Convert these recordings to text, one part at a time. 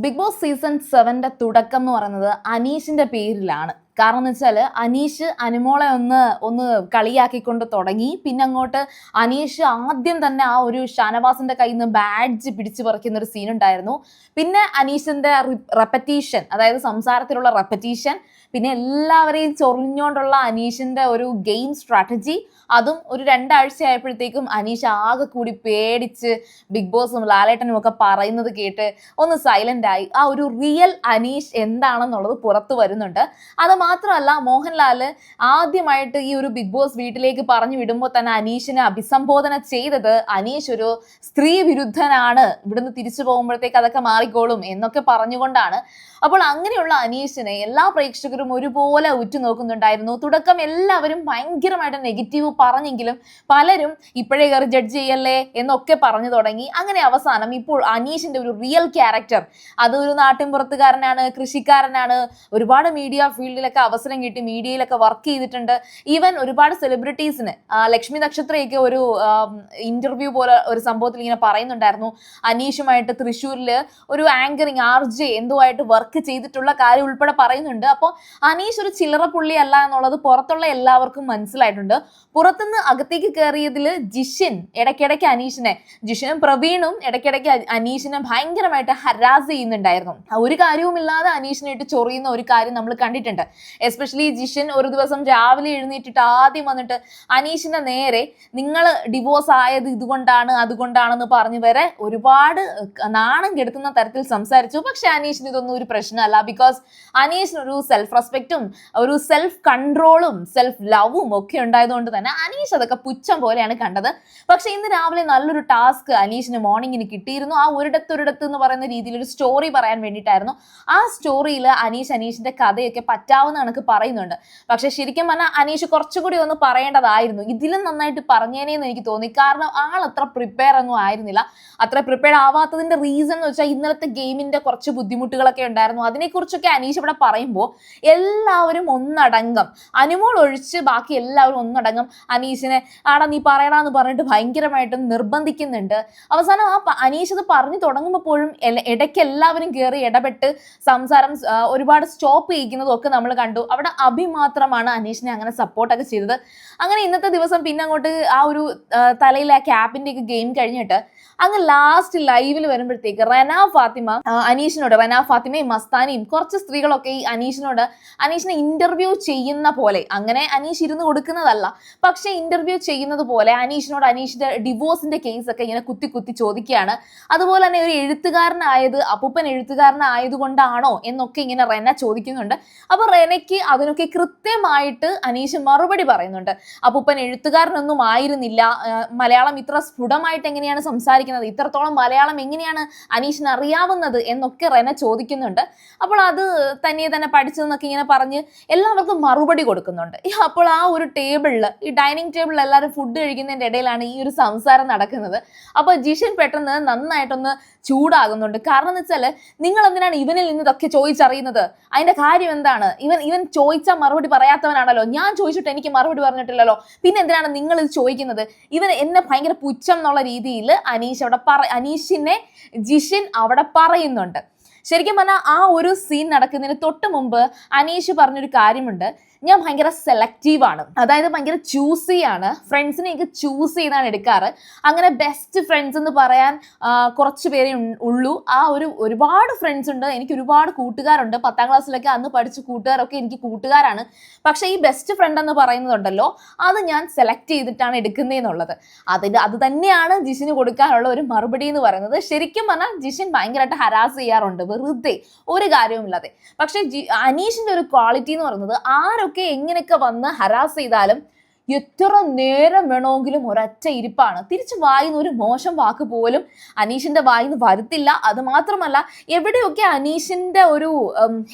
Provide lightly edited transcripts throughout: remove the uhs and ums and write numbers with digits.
Big boss season 7ന്റെ തുടക്കം എന്ന് പറയുന്നത് അനീഷിന്റെ പേരിലാണ്. കാരണം എന്ന് വെച്ചാൽ അനീഷ് അനുമോളെ ഒന്ന് ഒന്ന് കളിയാക്കിക്കൊണ്ട് തുടങ്ങി. പിന്നെ അങ്ങോട്ട് അനീഷ് ആദ്യം തന്നെ ആ ഒരു ഷാനവാസിന്റെ കയ്യിൽ നിന്ന് ബാഡ്ജ് പിടിച്ചു പറിക്കുന്ന ഒരു സീൻ ഉണ്ടായിരുന്നു. പിന്നെ അനീഷിന്റെ റെപ്പറ്റീഷൻ, അതായത് സംസാരത്തിലുള്ള റെപ്പറ്റീഷൻ, പിന്നെ എല്ലാവരെയും ചൊറിഞ്ഞുകൊണ്ടുള്ള അനീഷിന്റെ ഒരു ഗെയിം സ്ട്രാറ്റജി, അതും ഒരു 2 ആഴ്ച ആയപ്പോഴത്തേക്കും അനീഷ് ആകെ കൂടി പേടിച്ച് ബിഗ് ബോസും ലാലേട്ടനും ഒക്കെ പറയുന്നത് കേട്ട് ഒന്ന് സൈലന്റ് ആയി. ആ ഒരു റിയൽ അനീഷ് എന്താണെന്നുള്ളത് പുറത്തു വരുന്നുണ്ട്. അത് മാത്രമല്ല, മോഹൻലാൽ ആദ്യമായിട്ട് ഈ ഒരു ബിഗ് ബോസ് വീട്ടിലേക്ക് പറഞ്ഞു വിടുമ്പോൾ തന്നെ അനീഷിനെ അഭിസംബോധന ചെയ്തത് അനീഷ് ഒരു സ്ത്രീ വിരുദ്ധനാണ്, ഇവിടുന്ന് തിരിച്ചു പോകുമ്പോഴത്തേക്ക് അതൊക്കെ മാറിക്കോളും എന്നൊക്കെ പറഞ്ഞുകൊണ്ടാണ്. അപ്പോൾ അങ്ങനെയുള്ള അനീഷിനെ എല്ലാ പ്രേക്ഷകരും ഒരുപോലെ ഉറ്റുനോക്കുന്നുണ്ടായിരുന്നു. തുടക്കം എല്ലാവരും ഭയങ്കരമായിട്ട് നെഗറ്റീവ് പറഞ്ഞെങ്കിലും പലരും ഇപ്പോഴേ കയറി ജഡ്ജ് ചെയ്യല്ലേ എന്നൊക്കെ പറഞ്ഞു തുടങ്ങി. അങ്ങനെ അവസാനം ഇപ്പോൾ അനീഷിന്റെ ഒരു റിയൽ ക്യാരക്ടർ, അതൊരു നാട്ടിൻപുറത്തുകാരനാണ്, കൃഷിക്കാരനാണ്, ഒരുപാട് മീഡിയ ഫീൽഡിലൊക്കെ അവസരം കിട്ടി, മീഡിയയിലൊക്കെ വർക്ക് ചെയ്തിട്ടുണ്ട്. ഈവൻ ഒരുപാട് സെലിബ്രിറ്റീസിന്, ലക്ഷ്മി നക്ഷത്രയൊക്കെ ഒരു ഇന്റർവ്യൂ പോലെ ഒരു സംഭവത്തിൽ ഇങ്ങനെ പറയുന്നുണ്ടായിരുന്നു, അനീഷുമായിട്ട് തൃശ്ശൂരിൽ ഒരു ആങ്കറിങ് RJ എന്തുമായിട്ട് വർക്ക് ചെയ്തിട്ടുള്ള കാര്യം ഉൾപ്പെടെ പറയുന്നുണ്ട്. അപ്പോൾ അനീഷ് ഒരു ചില്ലറ പുള്ളിയല്ല എന്നുള്ളത് പുറത്തുള്ള എല്ലാവർക്കും മനസ്സിലായിട്ടുണ്ട്. പുറത്തുനിന്ന് അകത്തേക്ക് കയറിയതിൽ ജിഷിൻ ഇടയ്ക്കിടയ്ക്ക് ജിഷിനും പ്രവീണും ഇടയ്ക്കിടയ്ക്ക് അനീഷിനെ ഭയങ്കരമായിട്ട് ഹരാസ് ചെയ്യുന്നുണ്ടായിരുന്നു. ഒരു കാര്യവുമില്ലാതെ അനീഷിനെ ഇട്ട് ചൊറിയുന്ന ഒരു കാര്യം നമ്മൾ കണ്ടിട്ടുണ്ട്. എസ്പെഷ്യലി ജിഷിൻ ഒരു ദിവസം രാവിലെ എഴുന്നേറ്റിട്ട് ആദ്യം വന്നിട്ട് അനീഷിന്റെ നേരെ നിങ്ങൾ ഡിവോഴ്സ് ആയത് ഇതുകൊണ്ടാണ് അതുകൊണ്ടാണെന്ന് പറഞ്ഞു വരെ ഒരുപാട് നാണം കെടുത്തുന്ന തരത്തിൽ സംസാരിച്ചു. പക്ഷെ അനീഷിന് ഇതൊന്നും ഒരു പ്രശ്നമല്ല. ബിക്കോസ് അനീഷിന് ഒരു സെൽഫ് റെസ്പെക്റ്റും ഒരു സെൽഫ് കൺട്രോളും സെൽഫ് ലവും ഒക്കെ ഉണ്ടായതുകൊണ്ട് തന്നെ അനീഷ് അതൊക്കെ പുച്ഛം പോലെയാണ് കണ്ടത്. പക്ഷെ ഇന്ന് രാവിലെ നല്ലൊരു ടാസ്ക് അനീഷിന് മോർണിംഗിന് കിട്ടിയിരുന്നു. ആ ഒരിടത്തൊരിടത്ത് എന്ന് പറയുന്ന രീതിയിൽ ഒരു സ്റ്റോറി പറയാൻ വേണ്ടിയിട്ടായിരുന്നു. ആ സ്റ്റോറിയിൽ അനീഷിന്റെ കഥയൊക്കെ പറ്റാവുന്ന കണക്ക് പറയുന്നുണ്ട്. പക്ഷെ ശരിക്കും പറഞ്ഞാൽ അനീഷ് കുറച്ചുകൂടി ഒന്ന് പറയേണ്ടതായിരുന്നു. ഇതിലും നന്നായിട്ട് പറഞ്ഞേനെന്ന് എനിക്ക് തോന്നി. കാരണം ആൾ അത്ര പ്രിപ്പയർ ഒന്നും ആയിരുന്നില്ല. അത്ര പ്രിപ്പയർ ആവാത്തതിന്റെ റീസൺ എന്ന് വെച്ചാൽ ഇന്നലത്തെ ഗെയിമിന്റെ കുറച്ച് ബുദ്ധിമുട്ടുകളൊക്കെ ഉണ്ടായിരുന്നു. അതിനെക്കുറിച്ചൊക്കെ അനീഷ് ഇവിടെ പറയുമ്പോൾ എല്ലാവരും ഒന്നടങ്കം, അനുമോൾ ഒഴിച്ച് ബാക്കി എല്ലാവരും ഒന്നടങ്കം അനീഷിനെ ആടാ നീ പറയടാന്ന് പറഞ്ഞിട്ട് ഭയങ്കരമായിട്ടും നിർബന്ധിക്കുന്നുണ്ട്. അവസാനം ആ അനീഷ് അത് പറഞ്ഞു തുടങ്ങുമ്പോഴും ഇടയ്ക്ക് എല്ലാവരും കയറി ഇടപെട്ട് സംസാരം ഒരുപാട് സ്റ്റോപ്പ് ചെയ്യിക്കുന്നതും ഒക്കെ നമ്മൾ കണ്ടു. അവിടെ അഭി മാത്രമാണ് അനീഷിനെ അങ്ങനെ സപ്പോർട്ടൊക്കെ ചെയ്തത്. അങ്ങനെ ഇന്നത്തെ ദിവസം പിന്നെ അങ്ങോട്ട് ആ ഒരു തലയിൽ ആ ക്യാപ്പിന്റെ ഒക്കെ ഗെയിം കഴിഞ്ഞിട്ട് അങ്ങ് ലാസ്റ്റ് ലൈവിൽ വരുമ്പോഴത്തേക്ക് റെന ഫാത്തിമയും മസ്താനിയും കുറച്ച് സ്ത്രീകളൊക്കെ ഈ അനീഷിനെ ഇന്റർവ്യൂ ചെയ്യുന്ന പോലെ, അങ്ങനെ അനീഷ് ഇരുന്ന് കൊടുക്കുന്നതല്ല, പക്ഷെ ഇന്റർവ്യൂ ചെയ്യുന്നത് പോലെ അനീഷിന്റെ ഡിവോഴ്സിന്റെ കേസൊക്കെ ഇങ്ങനെ കുത്തി കുത്തി ചോദിക്കുകയാണ്. അതുപോലെ തന്നെ ഒരു അപ്പൂപ്പൻ എഴുത്തുകാരനായതുകൊണ്ടാണോ എന്നൊക്കെ ഇങ്ങനെ റെന ചോദിക്കുന്നുണ്ട്. അപ്പൊ റെനയ്ക്ക് അതിനൊക്കെ കൃത്യമായിട്ട് അനീഷ് മറുപടി പറയുന്നുണ്ട്. അപ്പൂപ്പൻ എഴുത്തുകാരനൊന്നും ആയിരുന്നില്ല, മലയാളം ഇത്ര സ്ഫുടമായിട്ട് എങ്ങനെയാണ് സംസാരിക്കുന്നത്, ഇത്രത്തോളം മലയാളം എങ്ങനെയാണ് അനീഷിന് അറിയാവുന്നത് എന്നൊക്കെ റെന ചോദിക്കുന്നുണ്ട്. അപ്പോൾ അത് തന്നെ പഠിച്ചതെന്നൊക്കെ ഇങ്ങനെ പറഞ്ഞ് എല്ലാവർക്കും മറുപടി കൊടുക്കുന്നുണ്ട്. അപ്പോൾ ആ ഒരു ടേബിളിൽ, ഈ ഡൈനിങ് ടേബിളിൽ എല്ലാവരും ഫുഡ് കഴിക്കുന്നതിന്റെ ഇടയിലാണ് ഈ ഒരു സംസാരം നടക്കുന്നത്. അപ്പോൾ ജിഷൻ പെട്ടെന്ന് നന്നായിട്ടൊന്ന് ചൂടാകുന്നുണ്ട്. കാരണം എന്ന് വെച്ചാൽ നിങ്ങൾ എന്തിനാണ് ഇവനിൽ നിന്ന് ഇതൊക്കെ ചോദിച്ചറിയുന്നത്, അതിന്റെ കാര്യം എന്താണ്, ഇവൻ ചോദിച്ചാൽ മറുപടി പറയാത്തവനാണല്ലോ, ഞാൻ ചോദിച്ചിട്ട് എനിക്ക് മറുപടി പറഞ്ഞിട്ടില്ലല്ലോ, പിന്നെ എന്തിനാണ് നിങ്ങൾ ഇത് ചോദിക്കുന്നത്, ഇവൻ എന്നെ ഭയങ്കര പുച്ഛം എന്നുള്ള രീതിയിൽ അനീഷിനെ ജിഷിൻ അവിടെ പറയുന്നുണ്ട്. ശരിക്കും പറഞ്ഞാൽ ആ ഒരു സീൻ നടക്കുന്നതിന് തൊട്ട് മുമ്പ് അനീഷ് പറഞ്ഞൊരു കാര്യമുണ്ട്, ഞാൻ ഭയങ്കര സെലക്റ്റീവ് ആണ്, അതായത് ഭയങ്കര ചൂസി ആണ്, ഫ്രണ്ട്സിനെയൊക്കെ ചൂസ് ചെയ്താണ് എടുക്കാറ്. അങ്ങനെ ബെസ്റ്റ് ഫ്രണ്ട്സ് എന്ന് പറയാൻ കുറച്ച് പേരെ ഉള്ളൂ. ഒരുപാട് ഫ്രണ്ട്സ് ഉണ്ട്, എനിക്ക് ഒരുപാട് കൂട്ടുകാരുണ്ട്, 10ാം ക്ലാസ്സിലൊക്കെ അന്ന് പഠിച്ച കൂട്ടുകാരൊക്കെ എനിക്ക് കൂട്ടുകാരാണ്. പക്ഷെ ഈ ബെസ്റ്റ് ഫ്രണ്ട് എന്ന് പറയുന്നതുണ്ടല്ലോ, അത് ഞാൻ സെലക്ട് ചെയ്തിട്ടാണ് എടുക്കുന്നതെന്നുള്ളത്. അത് തന്നെയാണ് ജിഷിന് കൊടുക്കാനുള്ള ഒരു മറുപടി എന്ന് പറയുന്നത്. ശരിക്കും പറഞ്ഞാൽ ജിഷിൻ ഭയങ്കരമായിട്ട് ഹരാസ് ചെയ്യാറുണ്ട്, വെറുതെ ഒരു കാര്യവുമില്ലാതെ. പക്ഷെ അനീഷിന്റെ ഒരു ക്വാളിറ്റി എന്ന് പറയുന്നത്, ആരൊക്കെ എങ്ങനെയൊക്കെ വന്ന് ഹരാസ് ചെയ്താലും എത്ര നേരം വേണമെങ്കിലും ഒരൊറ്റ ഇരിപ്പാണ്. തിരിച്ച് വായിന്ന് ഒരു മോശം വാക്ക് പോലും അനീഷിന്റെ വായിന്ന് വരുത്തില്ല. അത് മാത്രമല്ല, എവിടെയൊക്കെ അനീഷിന്റെ ഒരു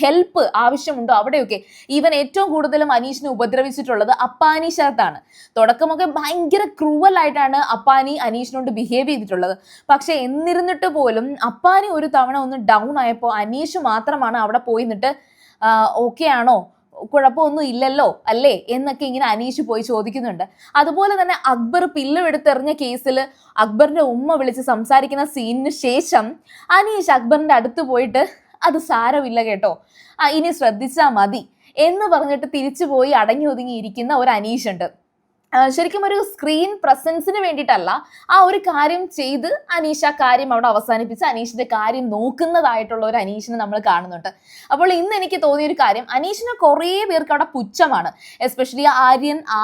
ഹെൽപ്പ് ആവശ്യമുണ്ടോ അവിടെയൊക്കെ, ഈവൻ ഏറ്റവും കൂടുതലും അനീഷിനെ ഉപദ്രവിച്ചിട്ടുള്ളത് അപ്പാനി ശരത്താണ്. തുടക്കമൊക്കെ ഭയങ്കര ക്രൂവൽ ആയിട്ടാണ് അപ്പാനി അനീഷിനോട് ബിഹേവ് ചെയ്തിട്ടുള്ളത്. പക്ഷെ എന്നിരുന്നിട്ട് പോലും അപ്പാനി ഒരു തവണ ഒന്ന് ഡൗൺ ആയപ്പോൾ അനീഷ് മാത്രമാണ് അവിടെ പോയി നിന്നിട്ട് ഓക്കെ ആണോ, കുഴപ്പമൊന്നും ഇല്ലല്ലോ അല്ലേ എന്നൊക്കെ ഇങ്ങനെ അനീഷ് പോയി ചോദിക്കുന്നുണ്ട്. അതുപോലെ തന്നെ അക്ബർ പില്ലം എടുത്തെറിഞ്ഞ കേസിൽ അക്ബറിന്റെ ഉമ്മ വിളിച്ച് സംസാരിക്കുന്ന സീനിന് ശേഷം അനീഷ് അക്ബറിന്റെ അടുത്ത് പോയിട്ട് അത് സാരമില്ല കേട്ടോ, ഇനി ശ്രദ്ധിച്ചാൽ മതി എന്ന് പറഞ്ഞിട്ട് തിരിച്ചു പോയി അടങ്ങി ഒതുങ്ങിയിരിക്കുന്ന ഒരു അനീഷ് ഉണ്ട്. ശരിക്കും ഒരു സ്ക്രീൻ പ്രസൻസിന് വേണ്ടിയിട്ടല്ല, ആ ഒരു കാര്യം ചെയ്ത് അനീഷ് ആ കാര്യം അവിടെ അവസാനിപ്പിച്ച് അനീഷിന്റെ കാര്യം നോക്കുന്നതായിട്ടുള്ള ഒരു അനീഷിനെ നമ്മൾ കാണുന്നുണ്ട്. അപ്പോൾ ഇന്ന് എനിക്ക് തോന്നിയൊരു കാര്യം, അനീഷിന് കുറേ പേർക്ക് അവിടെ പുച്ഛമാണ്. എസ്പെഷ്യലി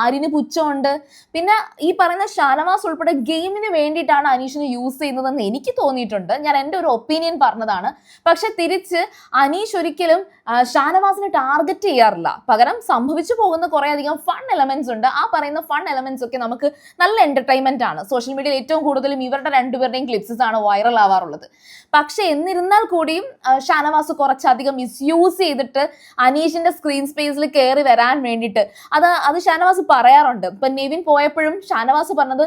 ആര്യന് പുച്ഛമുണ്ട്. പിന്നെ ഈ പറയുന്ന ഷാനവാസ് ഉൾപ്പെടെ ഗെയിമിന് വേണ്ടിയിട്ടാണ് അനീഷിനെ യൂസ് ചെയ്യുന്നതെന്ന് എനിക്ക് തോന്നിയിട്ടുണ്ട്. ഞാൻ എൻ്റെ ഒരു ഒപ്പീനിയൻ പറഞ്ഞതാണ്. പക്ഷെ തിരിച്ച് അനീഷ് ഒരിക്കലും ഷാനവാസിനെ ടാർഗറ്റ് ചെയ്യാറില്ല. പകരം സംഭവിച്ചു പോകുന്ന കുറേ അധികം ഫൺ എലമെന്റ്സ് ഉണ്ട്. ആ പറയുന്ന ഫൺ എലമെന്റ്സ് ഒക്കെ നമുക്ക് നല്ല എന്റർടൈൻമെന്റ് ആണ്. സോഷ്യൽ മീഡിയയിൽ ഏറ്റവും കൂടുതലും ഇവരുടെ രണ്ടുപേരുടെയും ക്ലിപ്സസ് ആണ് വൈറൽ ആവാറുള്ളത്. പക്ഷെ എന്നിരുന്നാൽ കൂടിയും ഷാനവാസ് കുറച്ചധികം മിസ്യൂസ് ചെയ്തിട്ട് അനീഷിന്റെ സ്ക്രീൻ സ്പേസിൽ കയറി വരാൻ വേണ്ടിയിട്ട് അത് ഷാനവാസ് പറയാറുണ്ട്. ഇപ്പൊ നെവിൻ പോയപ്പോഴും ഷാനവാസ് പറഞ്ഞത്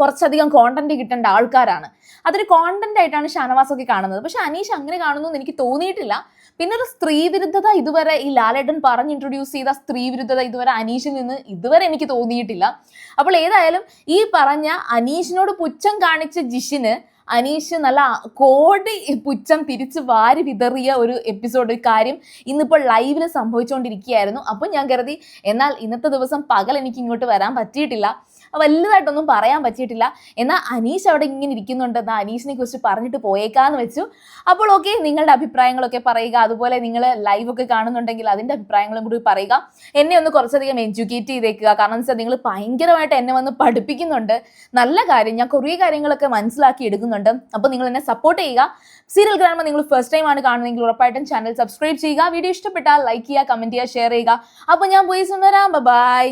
കുറച്ചധികം കോണ്ടന്റ് കിട്ടേണ്ട ആൾക്കാരാണ്, അതൊരു കോണ്ടന്റ് ആയിട്ടാണ് ഷാനവാസ് ഒക്കെ കാണുന്നത്. പക്ഷെ അനീഷ് അങ്ങനെ കാണുന്നു എന്ന് എനിക്ക് തോന്നിയിട്ടില്ല. പിന്നെ ഒരു സ്ത്രീ വിരുദ്ധത ഇതുവരെ ഈ ലാലേട്ടൻ പറഞ്ഞ് ഇൻട്രൊഡ്യൂസ് ചെയ്ത സ്ത്രീ വിരുദ്ധത ഇതുവരെ അനീഷിൽ നിന്ന് ഇതുവരെ എനിക്ക് തോന്നിയിട്ടില്ല. അപ്പോൾ ഏതായാലും ഈ പറഞ്ഞ അനീഷിനോട് പുച്ഛം കാണിച്ച ജിഷിന് അനീഷ് നല്ല കോടി പുച്ഛം തിരിച്ച് വാരി വിതറിയ ഒരു എപ്പിസോഡ് കാര്യം ഇന്നിപ്പോൾ ലൈവിൽ സംഭവിച്ചുകൊണ്ടിരിക്കുകയായിരുന്നു. അപ്പോൾ ഞാൻ കരുതി എന്നാൽ ഇന്നത്തെ ദിവസം പകൽ എനിക്ക് ഇങ്ങോട്ട് വരാൻ പറ്റിയിട്ടില്ല, വലുതായിട്ടൊന്നും പറയാൻ പറ്റിയിട്ടില്ല. എന്നാൽ അനീഷ് അവിടെ ഇങ്ങനെ ഇരിക്കുന്നുണ്ട്, എന്നാൽ അനീഷിനെ കുറിച്ച് പറഞ്ഞിട്ട് പോയേക്കാന്ന് വെച്ചു. അപ്പോൾ ഓക്കെ, നിങ്ങളുടെ അഭിപ്രായങ്ങളൊക്കെ പറയുക. അതുപോലെ നിങ്ങൾ ലൈവ് ഒക്കെ കാണുന്നുണ്ടെങ്കിൽ അതിൻ്റെ അഭിപ്രായങ്ങളും കൂടി പറയുക. എന്നെ ഒന്ന് കുറച്ചധികം എഡ്യൂക്കേറ്റ് ചെയ്തേക്കുക. കാരണം എന്ന് വെച്ചാൽ നിങ്ങൾ ഭയങ്കരമായിട്ട് എന്നെ വന്ന് പഠിപ്പിക്കുന്നുണ്ട്. നല്ല കാര്യം, ഞാൻ കുറേ കാര്യങ്ങളൊക്കെ മനസ്സിലാക്കി എടുക്കുന്നുണ്ട്. അപ്പോൾ നിങ്ങൾ എന്നെ സപ്പോർട്ട് ചെയ്യുക. സീരിയൽ ഗ്രാൻഡ്മ നിങ്ങൾ ഫസ്റ്റ് ടൈം ആണ് കാണുന്നതെങ്കിൽ ഉറപ്പായിട്ടും ചാനൽ സബ്സ്ക്രൈബ് ചെയ്യുക. വീഡിയോ ഇഷ്ടപ്പെട്ടാൽ ലൈക്ക് ചെയ്യുക, കമന്റ് ചെയ്യുക, ഷെയർ ചെയ്യുക. അപ്പോൾ ഞാൻ പോയി വരാം. ബൈ.